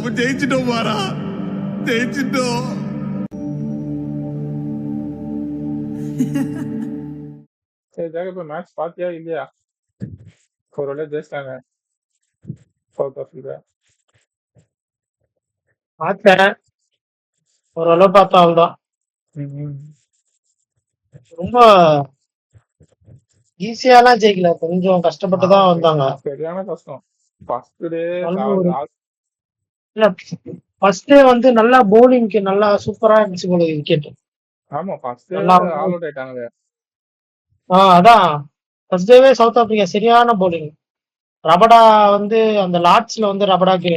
அப்ப ஜெயிச்சிட்டோம் பாரா, ஜெயிச்சிட்டோம். சரி ஜாக இப்ப மேட்ச் பாத்தியா இல்லையா? ஒரு வேளை ஜெயிச்சிட்டாங்க சவுத் ஆப்பிரிக்கா. பார்த்தேன், ஓரளவு பார்த்தோம், அவ்வளவுதான். ரொம்ப ஈஸியாலாம் ஜெயிக்கல, கொஞ்சம் கஷ்டப்பட்டு தான் வந்தாங்க. சரியான கஷ்டம். ஃபர்ஸ்ட் டே நல்ல ஒரு இல்ல ஃபர்ஸ்ட் டே வந்து நல்லா போலிங்க்கு நல்லா சூப்பரா இருந்துச்சு போல விக்கெட். ஆமா ஃபர்ஸ்ட் நல்லா ஆல் அவுட் ஆயிட்டாங்க. அதான் ஃபர்ஸ்ட் டேவே சவுத் ஆப்பிரிக்கா சரியான போலிங். ரபடா வந்து அந்த லார்ட்ஸ்ல வந்து ரபடாக்கு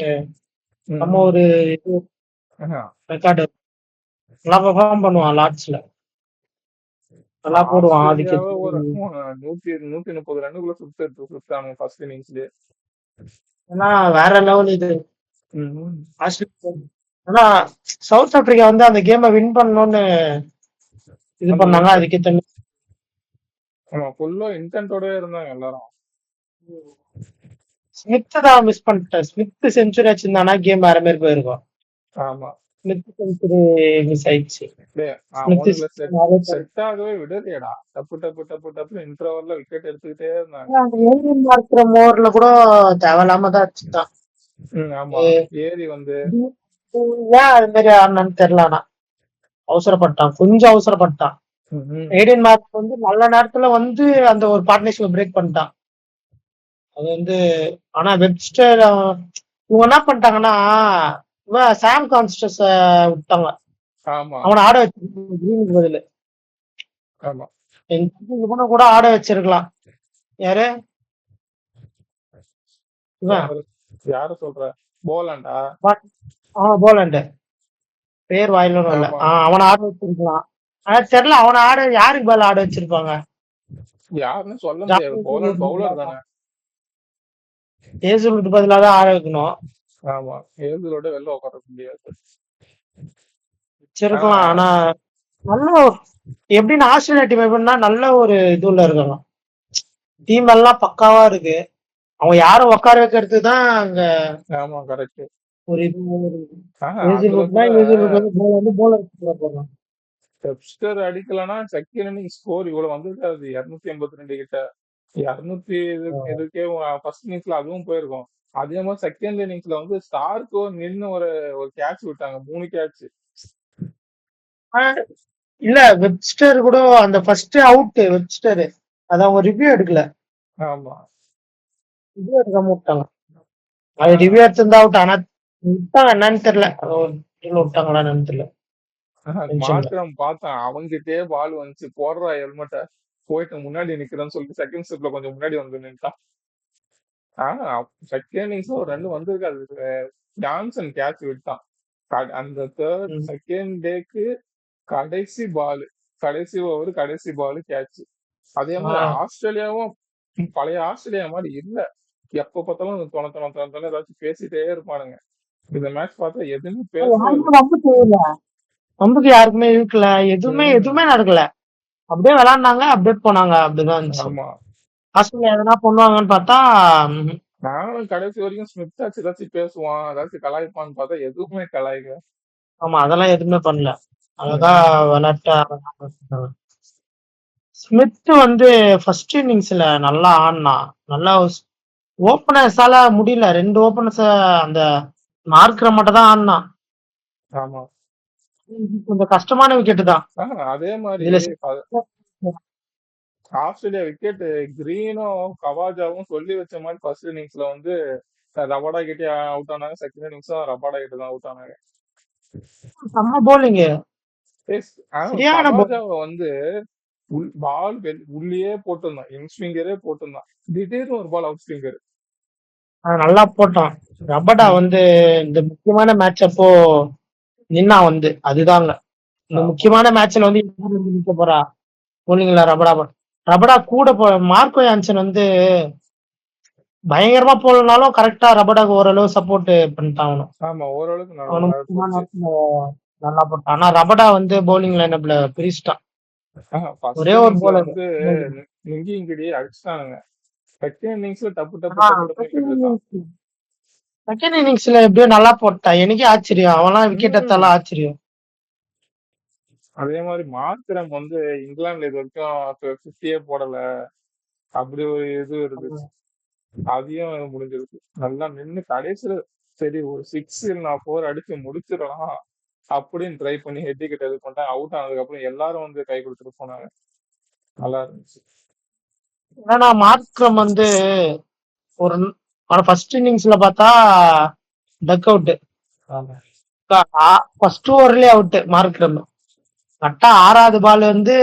நம்ம ஒரு இது ரெக்கார்டு நல்லா பெர்ஃபார்ம் பண்ணுவான் லார்ட்ஸ்ல, நல்லா போடுவான். அதுக்கு ஆஸ்திரேலியாவை ஒரு 130 ரன்னுக்குள்ள சுத்தானுங்க ஃபர்ஸ்ட் இன்னிங்ஸ்லயே. ஏன்னா வேற லெவல் இது ஆஸ்திரேலியா. ஆனா சவுத் ஆப்பிரிக்கா வந்து அந்த கேமை வின் பண்ணணும்னு இது பண்ணாங்க. அதுக்கு தண்ணி ஃபுல்லா இன்டென்ட்டோடவே இருந்தாங்க எல்லாரும். ஸ்மித் தான் மிஸ் பண்ணிட்டேன். ஸ்மித் செஞ்சுரி அடிச்சிருந்தானா கேம் வேற மாதிரி போயிருக்கும். ஆமா ஸ்மித் செஞ்சுரி மிஸ் ஆயிடுச்சு. செட் ஆகவே விடலையடா. டப்பு டப்பு டப்பு டப்பு இன்டர்வல்ல விக்கெட் எடுத்துக்கிட்டே இருந்தாங்க. அந்த ஏரியன் மார்க்கிற மோர்ல கூட தேவையில்லாம தான் அடிச்சுட்டான். ஆமா ஏரி வந்து ஏன் அது மாதிரி ஆனான்னு தெரியல. ஆனா அவசரப்பட்டான், கொஞ்சம் அவசரப்பட்டான். ஏரியன் மார்க் வந்து நல்ல நேரத்துல வந்து அந்த ஒரு பார்ட்னர்ஷிப் பிரேக் பண்ணிட்டான். அது வந்து ஆனா வெப்ஸ்டர் இவங்க என்ன பண்ணிட்டாங்கன்னா இவன் சாம் கான்ஸ்டஸ் விட்டாங்க. அவனை ஆட வச்சிருக்காங்க கிரீனுக்கு பதில். இவனை கூட ஆட வச்சிருக்கலாம். யாரு யார சொல்ற? போலாண்டா? போலாண்டு பேர் வாயிலும் இல்ல. அவனை ஆட வச்சிருக்கலாம். ஆனா தெரியல அவனை ஆட யாருக்கு பதில் ஆட வச்சிருப்பாங்க யாருன்னு சொல்ல முடியாது. போலண்ட் பவுலர் தானே. ஏசுலுக்கு பதிலாக தான் ஆட வைக்கணும். ஆமா ஏசுலோட வெளில உட்கார முடியாது. வச்சிருக்கலாம். ஆனா நல்ல எப்படின்னு ஆஸ்திரேலியா டீம் எப்படின்னா நல்ல ஒரு இதுல இருக்கலாம். டீம் எல்லாம் பக்காவா இருக்கு. அவங்க யாரும் உட்கார வைக்கிறது தான் அங்க ஒரு இது. வெப்ஸ்டர் அடிக்கலன்னா செகண்ட் இன்னிங் ஸ்கோர் இவ்வளவு வந்திருக்காது. 282 கிட்ட. 200 இதுக்கே ஃபர்ஸ்ட் இன்னிங்ஸ்ல அதுவும் போயிருக்கும். அதே மாதிரி செகண்ட் இன்னிங்ஸ்ல வந்து ஸ்டார்க்கு நின்று ஒரு கேட்ச் விட்டாங்க. 3 கேட்ச். இல்ல வெப்ஸ்டர் கூட அந்த ஃபர்ஸ்ட் அவுட் வெப்ஸ்டர் அத அவங்க ரிவ்யூ எடுக்கல. ஆமா ரிவ்யூ எடுக்காம விட்டாங்க. அது ரிவ்யூ எடுத்திருந்தா அவுட். ஆனா விட்டாங்க என்னன்னு தெரியல. விட்டாங்களா என்னன்னு தெரியல. மாற்றம் பார்த்தேன். அவங்கிட்டே பால் வந்துச்சு. போடுறா ஹெல்மெட்டை போயிட்டு முன்னாடி நிக்கிறேன்னு சொல்லிட்டு செகண்ட் ஸ்டெப்ல கொஞ்சம் முன்னாடி வந்து நின்ட்டான். செகண்ட் இன்னிங்ஸ்ல ஒரு 2 வந்திருக்காது. ஜான்சன் கேட்ச் விட்டான். அந்த தேர்ட் செகண்ட் டேக்கு கடைசி பால், கடைசி ஓவர், கடைசி பால் கேட்ச். அதே மாதிரி ஆஸ்திரேலியாவும் பழைய ஆஸ்திரேலியா மாதிரி இல்ல. எப்ப பார்த்தாலும் தொண ஏதாச்சும் பேசிட்டே இருப்பானுங்க. இந்த மேட்ச் பார்த்தா எதுவுமே பேசல. நம்புக்கு யாருக்குமே இருக்கல. எதுவுமே நடக்கல. அப்படியே விளையாண்டாங்க, அப்படியே போனாங்க. அப்படிதான் இருந்துச்சு. ஆஸ்திரேலியா எதனா பண்ணுவாங்கன்னு பார்த்தா நானும் கடைசி வரைக்கும் ஸ்மித் ஏதாச்சும் பேசுவான், ஏதாச்சும் கலாய்ப்பான்னு பார்த்தா எதுவுமே கலாய்க்க. ஆமா அதெல்லாம் எதுவுமே பண்ணல. அதான் விளையாட்டா. ஸ்மித் வந்து ஃபர்ஸ்ட் இன்னிங்ஸ்ல நல்லா ஆடினான். நல்லா ஓபனர்ஸால முடியல. 2 ஓபனர்ஸ் அந்த மார்க்கரை மட்டும் தான் ஆடினான். கொஞ்சம் கஷ்டமான விக்கெட் தான். அதே மாதிரி ஆஸ்திரேலியா விக்கெட் கிரீனும் கவாஜாவும் சொல்லி வச்ச மாதிரி ஃபர்ஸ்ட் இன்னிங்ஸ்ல வந்து ரபாடா கிட்டே அவுட் ஆனாங்க. செகண்ட் இன்னிங்ஸும் ரபாடா கிட்ட தான் அவுட் ஆனாங்க. செம்ம போலிங். கவாஜாவை வந்து பால் உள்ளே போட்டிருந்தான். இன் ஸ்விங்கரே போட்டிருந்தான். திடீர்னு ஒரு பால் அவுட் ஸ்விங்கர் நல்லா போட்டான். ரபடா வந்து இந்த முக்கியமான மேட்ச் அப்போ நின்னா வந்து அதுதாங்க இந்த முக்கியமான மேட்ச்ல வந்து நிக்க போறா போலிங்களா ரபடா கூட மார்க்கோ யான்சன் வந்து பயங்கரமா போலனாலும் கரெக்டா ரபடாக்கு ஓரளவு சப்போர்ட் பண்ணிட்டான். நல்லா போட்டான். ஆனா ரபடா வந்து போலிங் லைனப்ல பிரிச்சுட்டான். ஒரே ஒரு போல் வந்து நுங்கி இங்கடி அடிச்சுட்டானுங்க. செகண்ட் இன்னிங்ஸ்ல டப்பு டப்பு செகண்ட் இன்னிங்ஸ்ல எப்படியோ நல்லா போட்டான். எனக்கே ஆச்சரியம். அவன்லாம் விக்கெட் ம் எடுத்தாலாம் ஆச்சரியம். அதே மாதிரி மார்க்ரம் வந்து இங்கிலாந்துல இது வரைக்கும் 50 போடல. அப்படி ஒரு இது இருந்துச்சு. அதையும் முடிஞ்சிருக்கு. நல்லா நின்னு கடைசியில சரி ஒரு 6 இல்ல 4 அடிச்சு முடிச்சிடலாம் அப்படின்னு ட்ரை பண்ணி ஹெட் விக்கெட் இது பண்ணிட்டாங்க. அவுட் ஆனதுக்கு அப்புறம் எல்லாரும் வந்து கை கொடுத்துட்டு போனாங்க. நல்லா இருந்துச்சு. ஏன்னா மார்க்ரம் வந்து ஒரு ஃபர்ஸ்ட் இன்னிங்ஸ்ல பார்த்தா டக் அவுட். ஃபர்ஸ்ட் ஓவர்லயே அவுட் மார்க்ரம். கரெக்டா 6வது பால் வந்து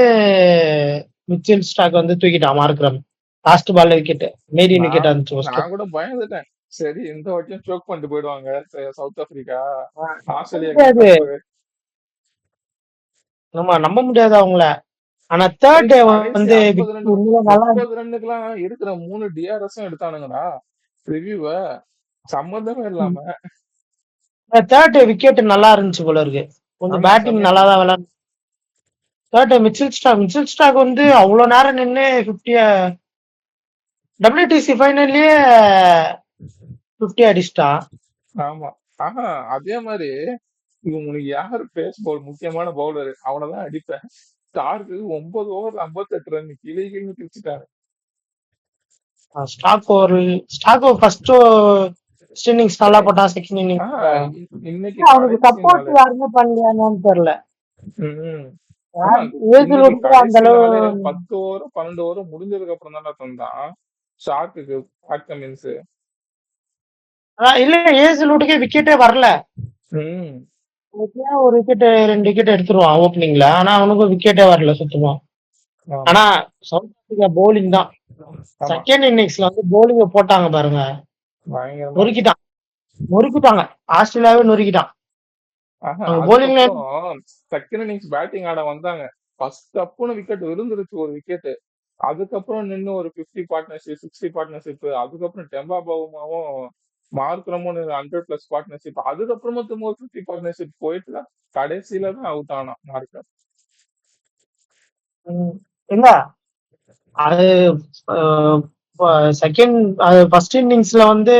மிச்சல் ஸ்டாக் வந்து தூக்கிட்டான் மார்க்ரம். லாஸ்ட் பால்ல விக்கெட். மீடியம் விக்கெட் நான் இருந்துச்சு ஃபர்ஸ்ட். நான் கூட பயந்துட்டேன். சரி இந்த வாட்டியும் சோக் பண்ணிட்டு போயிடுவாங்க சவுத் ஆப்பிரிக்கா. ஆஸ்திரேலியா முடியாது. கப்பு. நம்ம நம்ப முடியாது அவங்கள. ஆனா தேர்ட் டே கடைசி வந்து 50 ரன் நல்லா 30 ரன்னுக்குலாம் இருக்கிற 3 டிஆர்எஸும் எடுத்தானுங்கடா ரிவ்யூவ. சம்மந்தமே இல்லாம. தேர்ட் டே விக்கெட் நல்லா இருந்துச்சு போல இருக்கு. கொஞ்சம் ஆமா பேட்டிங் செமையா நல்லா தான் விளையாடு. தேர்ட் டே மிச்சல் ஸ்டாக் வந்து அவ்வளவு நேரம் நின்று 50 WTC ஃபைனல்லயே 50 அடிச்சிட்டான். ஆமா. ஆஹா அதே மாதிரி இவனுக்கு யாரு பேஸ் பவுல் முக்கியமான பவுலர் அவனதான் அடிப்பேன். ஸ்டார்க்கு 9 ஓவர் 58 ரன் கிளின்னு கிழிச்சிட்டாரு. ஸ்டாக் ஃபர்ஸ்ட் இன்னிங்ஸ் நல்லா போட்டான். செகண்ட் இன்னிங்ஸ் ஆஹ் இன்னைக்கு அவனுக்கு கடைசி சப்போர்ட் நாள். யாருமே பண்ணலையான்னு தெரியல. ஆமா ஏஜ்ல இன்னைக்கு அந்த கடைசி அளவு நாளே 10 ஓவர் 12 ஓவர் முடிஞ்சதுக்கு அப்புறம் தானே தந்தான் ஷார்க்குக்கு பேட் கமின்ஸ். இல்ல ஏஜ்லூட்டுக்கே விக்கெட்டே வரல. ம் ஒரு விக்கெட் 2 விக்கெட் எடுத்துருவான் ஓப்பனிங்ல. ஆனா அவனுக்கு விக்கெட்டே வரல சுத்தமா. ஆமா ஆனா சவுத் ஆப்பிரிக்கா போலிங் தான். ஆமா செகண்ட் இன்னிங்ஸ்ல வந்து போலிங்க போட்டாங்க பாருங்க. பயங்கரமா இருந்துச்சு. நொறுக்கிட்டாங்க. ஆஸ்திரேலியாவே நொறுக்கிட்டான். ஆஹா அவங்க போலிங்ல அதுக்கப்புறம் செகண்ட் இன்னிங்ஸ் பேட்டிங் ஆட வந்தாங்க. ஃபர்ஸ்ட் அப்புன்னு விக்கெட் விழுந்துருச்சு ஒரு விக்கெட். அதுக்கப்புறம் நின்னு ஒரு 50 பார்ட்னர்ஷிப் 60 பார்ட்னர்ஷிப் அதுக்கப்புறம் டெம்பா பவுமாவும் மார்க்ரமும் 100+ பார்ட்னர்ஷிப் அதுக்கப்புறமா திரும்ப ஒரு 50 பார்ட்னர்ஷிப் போயிட்டு கடைசியில தான் அவுட் ஆனான் மார்க்ரம். இல்ல அது செகண்ட் ஃபர்ஸ்ட் இன்னிங்ஸ்ல வந்து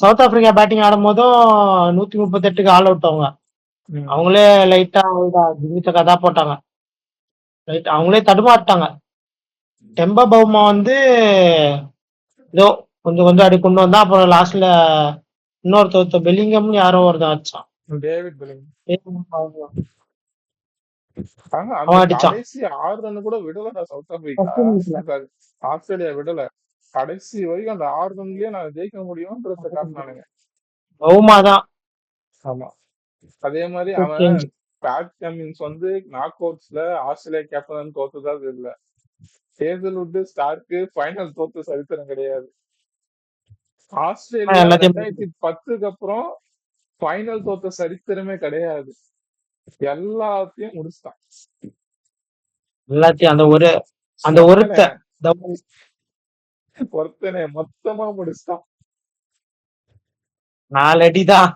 சவுத் ஆப்பிரிக்கா பேட்டிங் ஆடும் போதும் 138க்கு ஆல் அவுட் அவங்க. அவங்களே லைட்டா கதா போட்டாங்க. ரைட் அவங்களே தடுமாறிட்டாங்க. டெம்பா பவுமா வந்து ஏதோ கொஞ்சம் கொஞ்சம் அடி கொண்டு வந்தா அப்புறம் லாஸ்ட்ல இன்னொருத்த பெல்லிங்கம்னு யாரோ ஒருத்தன் அடிச்சான். டேவிட் பெலிங். ஆனா அந்த அவன் அடிச்சான் கடைசி 6 ரன் கூட விடலடா சவுத் ஆப்பிரிக்கா. ஆஸ்திரேலியா விடல. கடைசி வரைக்கும் அந்த 6 ரன்லயே நாங்க ஜெயிக்க முடியும்ன்றத காட்டினானுங்க. பவுமா தான். ஆமா அதே மாதிரி அவன் பேட் கமின்ஸ் வந்து நாக் அவுட்ஸ்ல ஆஸ்திரேலியா கேப்டன் தோத்துதான் இல்ல. ஹேசல்வுட் ஸ்டார்க்கு ஃபைனல் தோத்து சரித்திரம் கிடையாது. ஆஸ்திரேலியா எல்லாத்தையும் 2010க்கு அப்புறம் ஃபைனல் தோத்த சரித்திரமே கிடையாது. எல்லாத்தையும் முடிச்சிட்டான். எல்லாத்தையும் அந்த ஒருத்தனை மொத்தமா முடிச்சிட்டான். 4 அடிதான்.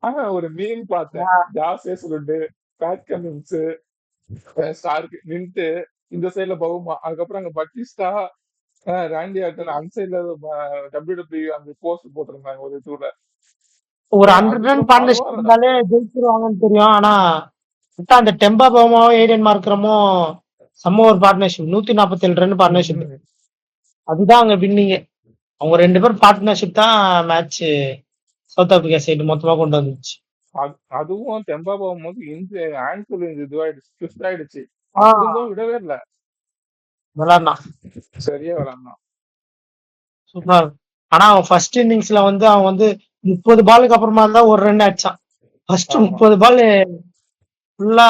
ஆனா ஒரு மீன் பார்த்தேன். ஜாஸ் ஹேசல்வுட் பேட் கமின்ஸ் ஸ்டார்க்கு நின்னுட்டு இந்த சைடுல பவுமா அதுக்கப்புறம் அங்க பட்டிஸ்டா ராண்டி ஆர்டன் அந்த சைடுல WWE அந்த போஸ்ட் போட்டிருந்தாங்க ஒரு இதுல. ஒரு அது 100 ரன் கூட பார்ட்னர்ஷிப் பரவாயில்லடா. இருந்தாலே ஜெயிச்சிருவாங்கன்னு தெரியும். ஆனா அந்த டெம்பா பவுமாவும் ஏடியன் மார்க்கரமும் செம்ம ஒரு பார்ட்னர்ஷிப் 147 ரன் பார்ட்னர்ஷிப். அதுதான் அங்க வின்னிங். அவங்க 2 பேரும் பார்ட்னர்ஷிப் தான் மேட்ச் சவுத் ஆப்பிரிக்கா சைடு மொத்தமா கொண்டு வந்துச்சு. அதுவும் டெம்பா போகும்போது ஆன்சல் இதுவாயிடுச்சு ட்விஸ்ட் ஆயிடுச்சு. அப்படிருந்தும் விடவே இல்ல. விளாட்னான் சரியா விளாட்னான். சூப்பர். ஆனா அவன் ஃபர்ஸ்ட் இன்னிங்ஸ்ல வந்து அவன் வந்து 30 பாலுக்கு அப்புறமா தான் ஒரு ரன் அடிச்சான். ஃபர்ஸ்ட் 30 பால் ஃபுல்லா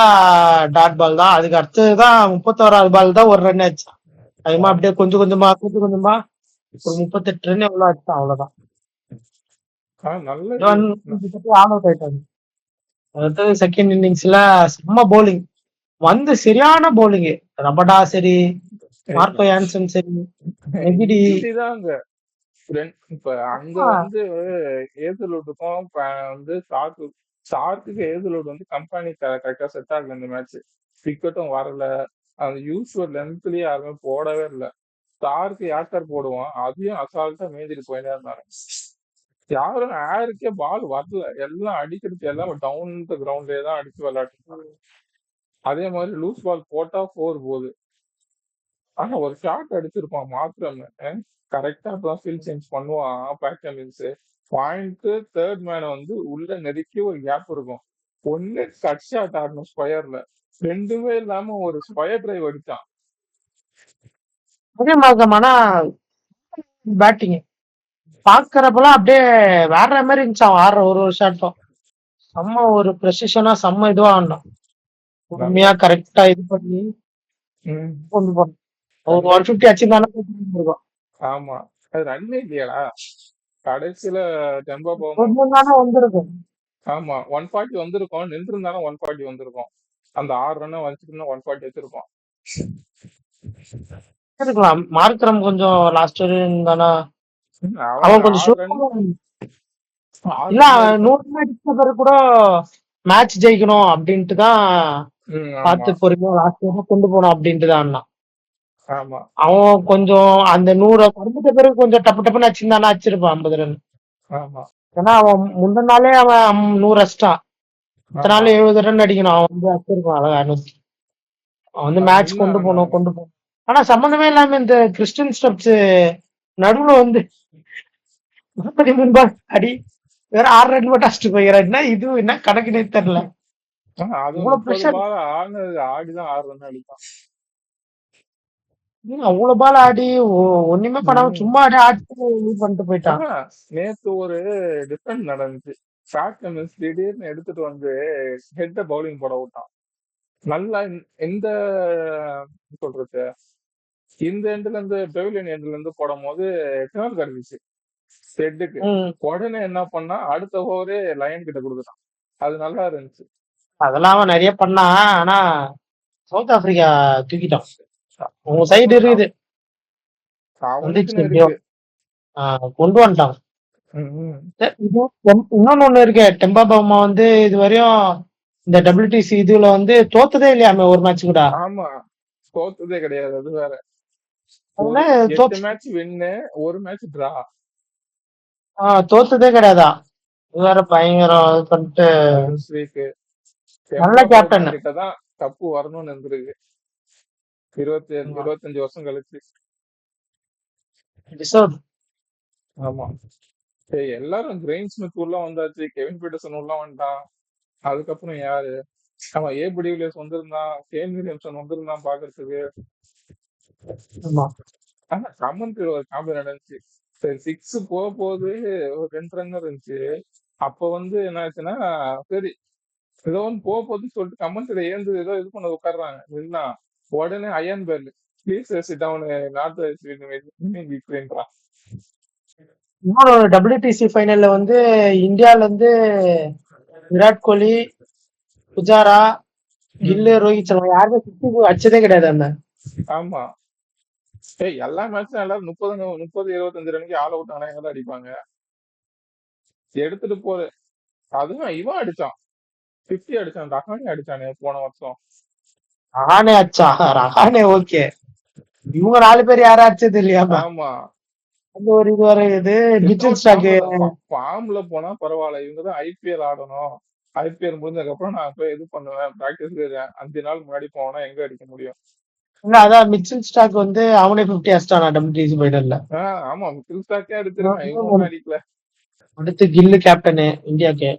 டாட் பால் தான். அதுக்கு அடுத்ததுதான் 31வது பால் தான் ஒரு ரன் அடிச்சான். அதுமா அப்படியே கொஞ்சம் கொஞ்சமா ஒரு 38 ரன் எவ்வளவு அடிச்சான் அவ்வளவுதான். நல்ல ஆல் அவுட் ஆயிட்டாங்க. அடுத்தது செகண்ட் இன்னிங்ஸ்ல செம்ம போலிங் வந்து சரியான போலிங். ரபடா சரி, மார்க்கோ யான்சன் சரி, நெகிடி தான் அங்க இப்ப அங்க வந்து ஏசலோட்டுக்கும் வந்து ஷார்க்கு ஏசலோட் வந்து கம்பெனி கரெக்டா செட் ஆகல இந்த மேட்ச். விக்கெட்டும் வரல. அந்த யூஸ்வல் லென்த்லயே யாருமே போடவே இல்லை. ஸ்டார்க்கு யாக்கர் போடுவான் அதையும் அசால்ட்டா மேய்ஞ்சிட்டு போயிட்டே இருந்தாங்க. யாரும் ஏருக்கே பால் வரல, எல்லாம் அடிக்கிறது எல்லாம் டவுன் த கிரவுண்ட்லயே தான் அடிச்சு விளையாட்டு. அதே மாதிரி லூஸ் பால் போட்டா 4 போகுது. ஆனா ஒரு ஷாட் அடிச்சிருப்பான் மாத்திரம், கரெக்டா அப்பதான் ஃபீல்ட் சேஞ்ச் பண்ணுவான் பேக்கமின்ஸ். பாயிண்ட் தேர்ட் மேன வந்து உள்ள நெருக்கி ஒரு கேப் இருக்கும். ஒண்ணு கட் ஷாட் ஆடணும் ஸ்கொயர்ல, ரெண்டுமே இல்லாம ஒரு ஸ்கொயர் டிரைவ் அடிச்சான். அதே மாதிரிதான். ஆனா பேட்டிங் பாக்குறப்பெல்லாம் அப்படியே வேற மாதிரி இருந்துச்சு அவன் ஆடுற ஒரு ஷாட்டும். செம்ம ஒரு ப்ரெசிஷனா செம்ம இதுவா ஆடணும். உண்மையா கரெக்டா இது பண்ணி கொண்டு போனோம். ஒரு 150 அச்சிருந்தாலும் இருக்கும். ஆமா, அது ரன்னே இல்லையாடா கடைசியில. டெம்போ பவுமா கொஞ்சம் தானே வந்திருக்கும். ஆமா 140 வந்திருக்கும், நின்று இருந்தாலும் 140 வந்திருக்கும். அந்த 6 ரன் வச்சுட்டு 140 வச்சிருக்கோம். இருக்கலாம் மார்க்ரம் கொஞ்சம் லாஸ்ட் தானா அவன் அவன் கொஞ்சம் 6 ரன் இல்ல 100 run அடிச்ச பிறகு கூட மேட்ச் ஜெயிக்கணும் அப்படின்ட்டு தான் பார்த்து பொறுமையா லாஸ்ட் கொண்டு போனோம் அப்படின்ட்டு தான் அண்ணா. ஆமா அவன் கொஞ்சம் அந்த 100 கடந்துட்ட பிறகு கொஞ்சம் டப்பு டப்புன்னு அடிச்சிருந்தானா அடிச்சிருப்பான் 50 ரன். ஆமா ஏன்னா அவன் முந்தின நாளே அவன் 100 அடிச்சிட்டான். இத்தனை நாள் 70 ரன் அடிக்கணும், அவன் வந்து அடிச்சிருப்பான் அழகா 100. அவன் வந்து மேட்ச் கொண்டு போனோம். ஆனா சம்பந்தமே இல்லாம இந்த கிறிஸ்டியன் ஸ்டெப்ஸ் நடுவுல வந்து முன்பா அடி வேற 6 ரன் மட்டும் அடிச்சுட்டு போயிடறாருன்னா இது என்ன கணக்குனே தெரியல. ஆடிதான் 6 ரன் அடிப்பான். அவ்வளவு பால் ஆடி ஒண்ணுமே பண்ணாம சும்மா ஆடி பண்ணிட்டு போயிட்டான். நேத்து ஒரு டிஃபரெண்ட் நடந்துச்சு. திடீர்னு எடுத்துட்டு வந்து ஹெட்ட பவுலிங் போட விட்டான். நல்லா எந்த சொல்றது இந்த எண்ட்ல இருந்து பெவிலியன் எண்ட்ல இருந்து போடும் போது டர்ன் கிடைச்சிச்சு ஹெட்டுக்கு. உடனே என்ன பண்ணா அடுத்த ஓவரே லயன் கிட்ட கொடுத்துட்டான். அது நல்லா இருந்துச்சு. அதெல்லாம் அவன் நிறைய பண்ணான். ஆனா சவுத் ஆப்பிரிக்கா தூக்கிட்டான். உங்க சைடு இருக்குது கொண்டு வந்துட்டான். இன்னொன்னு ஒண்ணு இருக்கு, டெம்பா பவுமா வந்து இது வரையும் இந்த WTC இதுல வந்து தோத்ததே இல்லையாமே ஒரு மேட்ச் கூட. ஆமா தோத்ததே கிடையாது. அது வேற 8 மேட்ச் வின்னு, ஒரு மேட்ச் டிரா. தோத்ததே கிடையாதா. வேற பயங்கரம் பண்ணிட்டு நல்ல கேப்டன் கிட்டதான் கப்பு வரணும்னு இருந்திருக்கு 25 வருஷம் கழிச்சு. ஆமா எல்லாரும் கிரெயின் ஸ்மித் உள்ள வந்தாச்சு, கெவின் பீட்டர்சன் உள்ள வந்துட்டான். அதுக்கப்புறம் யாரு அவன் டிவிலியர்ஸ் வந்திருந்தான், கேன் வில்லியம்சன் வந்திருந்தான் பாக்குறதுக்கு. ஆனா கமெண்ட்ரி ஒரு காமெடி நடந்துச்சு. சரி 6 போகுது ஒரு 2 ரன் இருந்துச்சு. அப்ப வந்து என்ன ஆச்சுன்னா சரி ஏதோ ஒன்று போகுதுன்னு சொல்லிட்டு கமெண்ட்ரி ஏந்து ஏதோ இது பண்ண உட்காடுறாங்க. இல்லைன்னா உடனே Ian Bell please sit down not யுக்ரைன்றான். இன்னொரு WTC ஃபைனல்ல வந்து இந்தியால இருந்து விராட் கோலி, புஜாரா, கில்லு, ரோஹித் சர்மா யாருமே 60 அடிச்சதே கிடையாது. அந்த ஆமா எல்லா மேட்சும் எல்லாரும் 30-25 ரன்னுக்கு ஆல் அவுட் ஆனா எங்க அடிப்பாங்க எடுத்துட்டு போற. அதுவும் இவன் அடிச்சான் 50 அடிச்சான், ரஹானே அடிச்சானே போன வருஷம். ரஹானே அடிச்சா, ரஹானே ஓகே. இவங்க 4 பேர் யாரும் அடிச்சது இல்லையா? ஆமா அந்த ஒரு இது வர இது மிச்சல் ஸ்டாக் ஃபார்ம்ல போனா பரவாயில்ல. இவங்கதான் IPL ஆடணும். IPL முடிஞ்சதுக்கு அப்புறம் நான் போய் இது பண்ணுவேன் பிராக்டிஸ் 5 நாள் முன்னாடி போனா எங்க அடிக்க முடியும். இல்ல அதான் மிச்சல் ஸ்டாக் வந்து அவனே 50 அடிச்சிட்டானா WTC ஃபைனல்ல. ஆமா மிச்சல் ஸ்டாக்கே அடிச்சிருக்கான், இவங்க அடிக்கல. அடுத்து கில்லு கேப்டனு இந்தியாக்கு.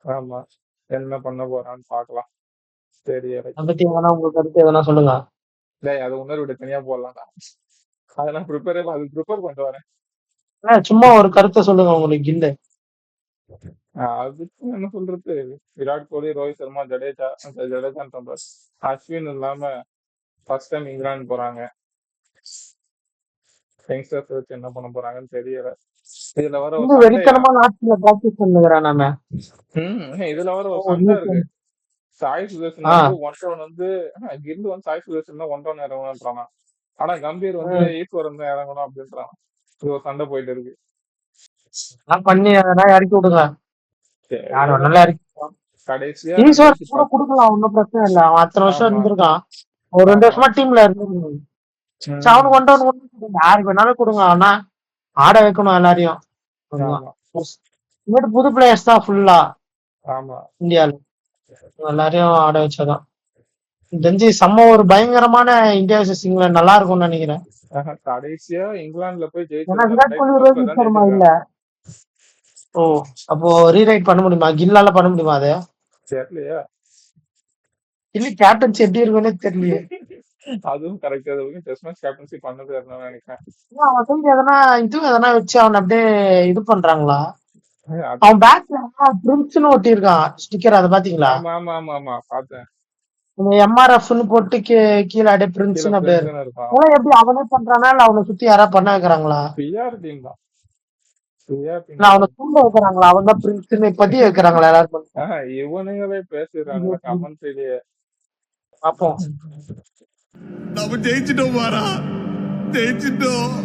ஆமா என்ன பண்ண போறான்னு பாக்கலாம். சரி அதை பத்தி எதனா உங்களுக்கு கருத்து எதனா சொல்லுங்க. அது உணர்வு விட தனியா போடலாம். அதை நான் ப்ரிப்பேர் பண்ணிட்டு வரேன். சும்மா ஒரு கருத்தை சொல்லுங்க உங்களுக்கு கில்லு. அதுக்கு என்ன சொல்றது, விராட் கோலி, ரோஹித் சர்மா, ஜடேஜா அஸ்வின் இல்லாம ஃபர்ஸ்ட் டைம் இங்கிலாந்து போறாங்க. யங்ஸ்டர்ஸ் வச்சு என்ன பண்ண போறாங்கன்னு தெரியல. இதுல வர வெறித்தனமா நாட்டுல பிராக்டிஸ் பண்ணுகிறான் நாம. இதுல வர ஒரு சண்டை இருக்கு. சாய் சுதர்ஷன் வந்து 1 ரன் வந்து கில்லு வந்து சாய் சுதர்ஷன் தான் 1 ரன் இறங்கணும்ன்றான். ஆனா கம்பீர் வந்து ஈஸ்வரன் தான் இறங்கணும் அப்படின்றான். இது ஒரு சண்டை போயிட்டு இருக்கு. பண்ணி இறக்கி விடுங்க. கடைசியா கொடுக்கலாம், ஒன்னும் பிரச்சனை இல்ல. அவன் அத்தனை வருஷம் இருந்திருக்கான், ஒரு 2 வருஷமா டீம்ல இருந்திருக்கான். அவனுக்கு 1 ரன் யாருக்கு வேணாலும் கொடுங்க, ஆனா ஆட வைக்கணும் எல்லாரையும். இனிமேட்டு புது பிளேயர்ஸ் தான் ஃபுல்லா ஆமா. இந்தியால. எல்லாரையும் ஆட வச்சாதான். தெரிஞ்சு செம்ம ஒரு பயங்கரமான இந்தியா vs இங்கிலாந்து நல்லா இருக்கும்னு நினைக்கிறேன். கடைசியா இங்கிலாந்துல போய் ஏன்னா ஜெயிச்சது விராட் கோலி 2010 ரோஹித் தான் சர்மா இல்ல. ஜெயிச்சிருக்காங்க. ஓ அப்போ ரீரைட் பண்ண முடியுமா? கில்லால பண்ண முடியுமா அது? தெரியலையா? இல்ல கேப்டன்சி எப்படி இருக்குன்னு தெரியலையே. அதுவும் கரெக்ட். அது டெஸ்ட் மேட்ச் கேப்டன்சி பண்ணது வரணும்னு நினைக்கிறேன். ஏன் அவன் வந்து எதனா வச்சு அவன் அப்படியே இது பண்றாங்களா? அது- அவன் பேக்ல பிரின்ஸ்னு ஒட்டி இருக்கான் ஸ்டிக்கர், அதை பாத்தீங்களா? ஆமா ஆமா ஆமா ஆமா பார்த்தேன். எம்ஆர்எஃப்னு போட்டு கீழே அப்படியே கீழே பிரின்ஸ்னு அப்படியே இருக்கு. பிரின்ஸ்னு இருக்கும். அதெல்லாம் எப்படி அவனே பண்றானா இல்ல அவனை சுத்தி யாராவது பண்ண வைக்கிறாங்களா? பிஆர் டீம் தான். பிஆர் இல்ல அவனை தூண்ட வைக்கிறாங்களா? அவன் தான் பிரின்ஸ்னு பதிய வைக்கிறாங்களா எல்லாரும்? இவனுங்களே பேசிடுறாங்க கமெண்ட்ரிலேயே. பார்ப்போம். நம்ம ஜெயிச்சிட்டோம் மாறா, ஜெயிச்சிட்டோம்.